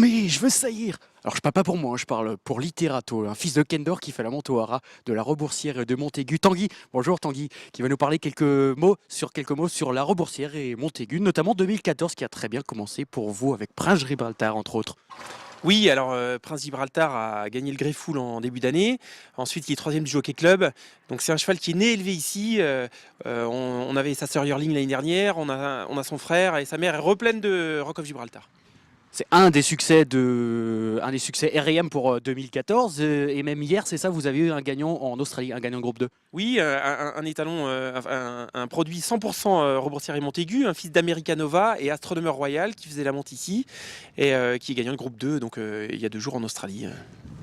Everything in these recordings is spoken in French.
Oui, je veux saillir. Alors je parle pas pour moi, je parle pour Literato, un fils de Kendor qui fait la monte au Hara de la Reboursière et de Montaigu. Tanguy, bonjour Tanguy, qui va nous parler quelques mots sur la Reboursière et Montaigu, notamment 2014 qui a très bien commencé pour vous avec Prince Gibraltar entre autres. Oui, alors Prince Gibraltar a gagné le Greyfool en début d'année. Ensuite, il est troisième du Jockey Club. Donc c'est un cheval qui est né élevé ici. On avait sa sœur Yearling l'année dernière. On a son frère et sa mère est repleine de Rock of Gibraltar. C'est un des succès R&M pour 2014 et même hier, c'est ça, vous avez eu un gagnant en Australie, un gagnant de groupe 2. Oui, un étalon, un produit 100% Reboursière et Montaigu, un fils d'Americanova et Astronomer Royal qui faisait la monte ici et qui est gagnant de groupe 2, donc il y a 2 jours en Australie.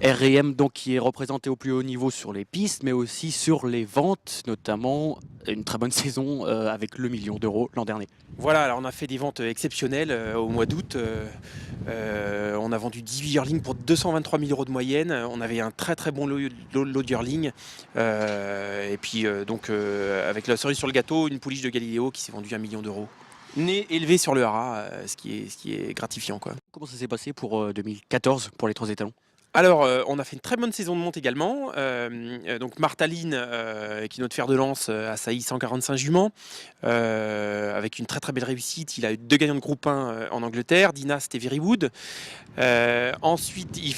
R&M donc qui est représenté au plus haut niveau sur les pistes, mais aussi sur les ventes, notamment une très bonne saison avec le million d'euros l'an dernier. Voilà, alors on a fait des ventes exceptionnelles au mois d'août. On a vendu 18 yearlings pour 223 000 euros de moyenne. On avait un très très bon lot de yearling. Et puis avec la cerise sur le gâteau, une pouliche de Galiléo qui s'est vendue 1 million d'euros. Né élevé sur le Hara, ce qui est gratifiant, quoi. Comment ça s'est passé pour 2014 pour les trois étalons? Alors, on a fait une très bonne saison de monte également. Donc, Martaline, qui est notre fer de lance, a sailli 145 juments, avec une très très belle réussite. Il a eu 2 gagnants de groupe 1 en Angleterre, Dynast et Verywood. Ensuite, il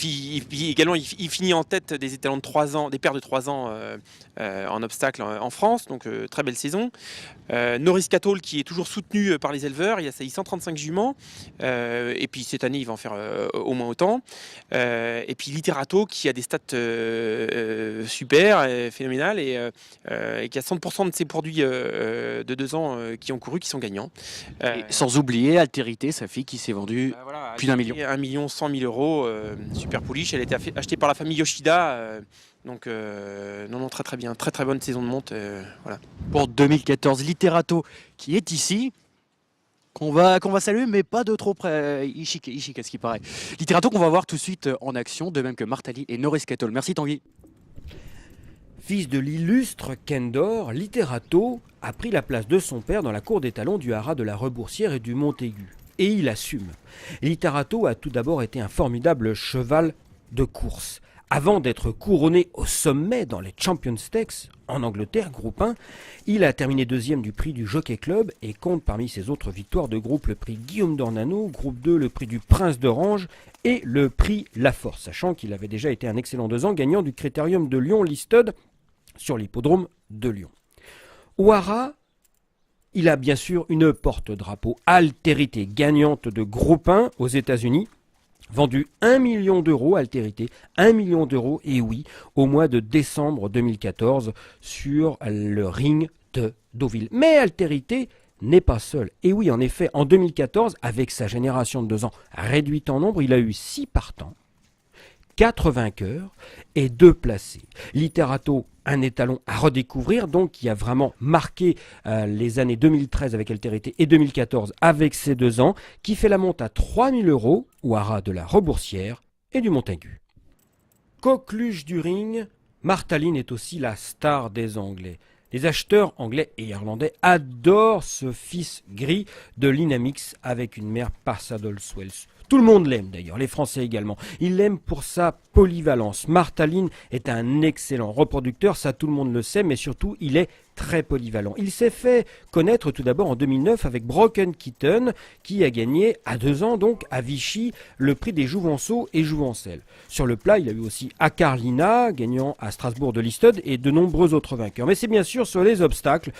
finit en tête des étalons de 3 ans, des paires de 3 ans en obstacle en France. Donc, très belle saison. Norris Cattle, qui est toujours soutenu par les éleveurs, il a sailli 135 juments. Et puis, cette année, il va en faire au moins autant. Et puis Literato qui a des stats super, phénoménales et qui a 100% de ses produits de 2 ans qui ont couru, qui sont gagnants. Et sans oublier Altérité, sa fille qui s'est vendue plus d'1 million. 1 100 000 euros, super pouliche. Elle a été achetée par la famille Yoshida. Donc non, très très bien, très très bonne saison de monte. Voilà. Pour 2014, Literato qui est ici. Qu'on va saluer, mais pas de trop près. Ishika, ce qui paraît. Literato qu'on va voir tout de suite en action, de même que Martali et Norris Cattle. Merci Tanguy. Fils de l'illustre Kendor, Literato a pris la place de son père dans la cour des talons du Hara de la Reboursière et du Montaigu. Et il assume. Literato a tout d'abord été un formidable cheval de course. Avant d'être couronné au sommet dans les Champion Stakes, en Angleterre, groupe 1, il a terminé deuxième du prix du Jockey Club et compte parmi ses autres victoires de groupe le prix Guillaume d'Ornano, groupe 2 le prix du Prince d'Orange et le prix La Force, sachant qu'il avait déjà été un excellent 2 ans gagnant du Critérium de Lyon Listed sur l'hippodrome de Lyon. Au Hara, il a bien sûr une porte-drapeau Altérité gagnante de groupe 1 aux États-Unis. Vendu 1 million d'euros, Altérité, 1 million d'euros, et oui, au mois de décembre 2014, sur le ring de Deauville. Mais Altérité n'est pas seul. Et oui, en effet, en 2014, avec sa génération de 2 ans réduite en nombre, il a eu 6 partants, 4 vainqueurs et 2 placés. Literato, un étalon à redécouvrir, donc qui a vraiment marqué les années 2013 avec Altérité et 2014 avec ses 2 ans, qui fait la monte à 3 000 euros au Hara de la Reboursière et du Montaigu. Coqueluche du ring, Martaline est aussi la star des Anglais. Les acheteurs anglais et irlandais adorent ce fils gris de Linamix avec une mère Parsadol Swells. Tout le monde l'aime d'ailleurs, les Français également. Ils l'aiment pour sa polyvalence. Martaline est un excellent reproducteur, ça tout le monde le sait, mais surtout il est très polyvalent. Il s'est fait connaître tout d'abord en 2009 avec Broken Kitten, qui a gagné à 2 ans donc à Vichy le prix des Jouvenceaux et Jouvencelles. Sur le plat, il a eu aussi Akarlina, gagnant à Strasbourg de Listed, et de nombreux autres vainqueurs. Mais c'est bien sûr sur les obstacles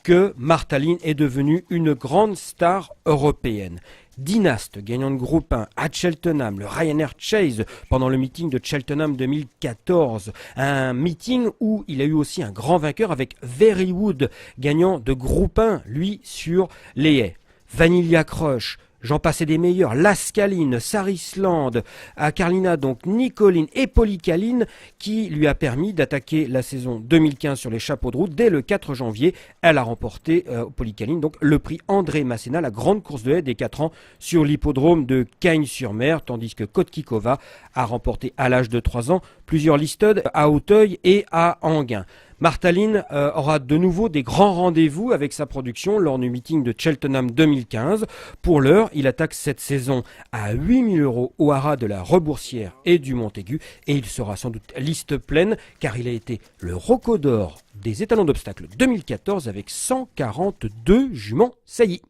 que Martaline est devenue une grande star européenne. Dynast, gagnant de groupe 1 à Cheltenham, le Ryanair Chase pendant le meeting de Cheltenham 2014. Un meeting où il a eu aussi un grand vainqueur avec Verywood, gagnant de groupe 1, lui, sur les haies. Vanilla Crush, j'en passais des meilleurs, Lascaline, Sarisland, à Carlina donc Nicoline et Polycaline, qui lui a permis d'attaquer la saison 2015 sur les chapeaux de roue. Dès le 4 janvier, elle a remporté, Polycaline, donc le prix André Masséna, la grande course de haie des 4 ans sur l'hippodrome de Cagnes-sur-Mer, tandis que Kotkikova a remporté à l'âge de 3 ans plusieurs listed à Auteuil et à Enghien. Martaline aura de nouveau des grands rendez-vous avec sa production lors du meeting de Cheltenham 2015. Pour l'heure, il attaque cette saison à 8 000 € au haras de la Reboursière et du Montaigu et il sera sans doute liste pleine car il a été le Rocco d'or des étalons d'obstacles 2014 avec 142 juments saillies.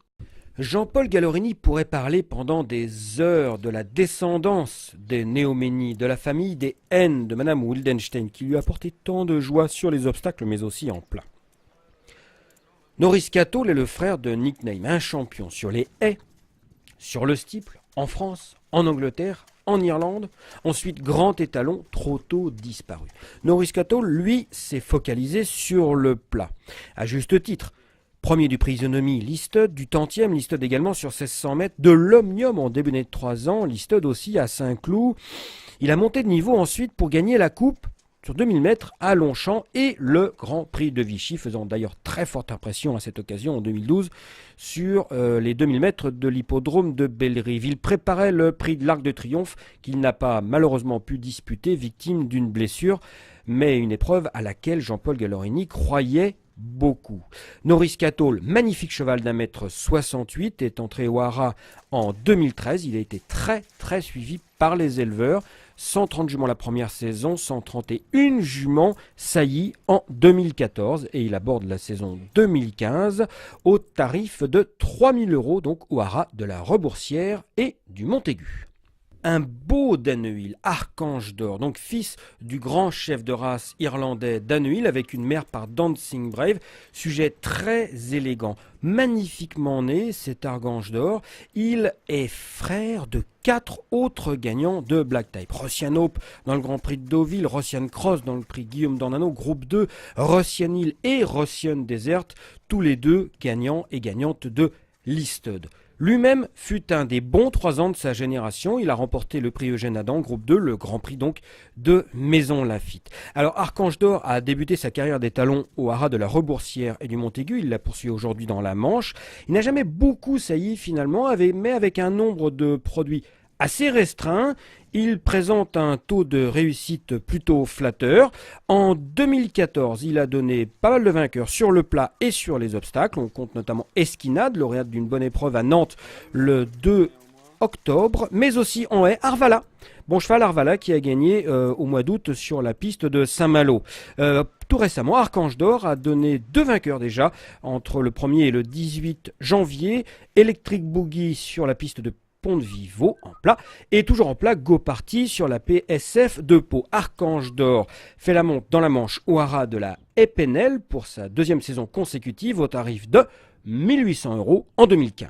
Jean-Paul Gallorini pourrait parler pendant des heures de la descendance des Néoménie, de la famille des N de Madame Wildenstein, qui lui a apporté tant de joie sur les obstacles, mais aussi en plat. Norris Cattell est le frère de Nick Name, un champion sur les haies, sur le steeple, en France, en Angleterre, en Irlande, ensuite grand étalon, trop tôt disparu. Norris Cattell, lui, s'est focalisé sur le plat, à juste titre. Premier du prix Isonomie, Listed, du Tantième, Listed également sur 1600 mètres, de l'Omnium en début de 3 ans, Listed aussi à Saint-Cloud. Il a monté de niveau ensuite pour gagner la coupe sur 2000 mètres à Longchamp et le Grand Prix de Vichy, faisant d'ailleurs très forte impression à cette occasion en 2012 sur les 2000 mètres de l'hippodrome de Bellerive. Il préparait le prix de l'Arc de Triomphe qu'il n'a pas malheureusement pu disputer, victime d'une blessure, mais une épreuve à laquelle Jean-Paul Gallorini croyait beaucoup. Norris Cattell, magnifique cheval d'1,68 m, est entré au haras en 2013. Il a été très suivi par les éleveurs. 130 juments la première saison, 131 juments saillies en 2014 et il aborde la saison 2015 au tarif de 3 000 €, donc au haras de la Reboursière et du Montaigu. Un beau Danehill, Archange d'or, donc fils du grand chef de race irlandais Danehill avec une mère par Dancing Brave, sujet très élégant, magnifiquement né cet Archange d'or. Il est frère de 4 autres gagnants de Black Type. Roscian Hope dans le Grand Prix de Deauville, Roscian Cross dans le prix Guillaume d'Ornano, groupe 2, Roscian Hill et Roscian Desert, tous les deux gagnants et gagnantes de Listed. Lui-même fut un des bons 3 ans de sa génération. Il a remporté le prix Eugène Adam, groupe 2, le Grand Prix donc de Maison Lafitte. Alors Archange d'or a débuté sa carrière d'étalon au haras de la Reboursière et du Montaigu. Il la poursuit aujourd'hui dans la Manche. Il n'a jamais beaucoup sailli finalement, mais avec un nombre de produits assez restreint. Il présente un taux de réussite plutôt flatteur. En 2014, il a donné pas mal de vainqueurs sur le plat et sur les obstacles. On compte notamment Esquinade, lauréate d'une bonne épreuve à Nantes le 2 octobre, mais aussi en haie, Arvala. Bon cheval Arvala qui a gagné au mois d'août sur la piste de Saint-Malo. Tout récemment, Archange d'or a donné 2 vainqueurs déjà entre le 1er et le 18 janvier. Electric Boogie sur la piste de Pont-de-Vivo en plat et toujours en plat Go Party sur la PSF de Pau. Archange d'or fait la monte dans la Manche au haras de la Épinel pour sa 2e saison consécutive au tarif de 1 800 € en 2015.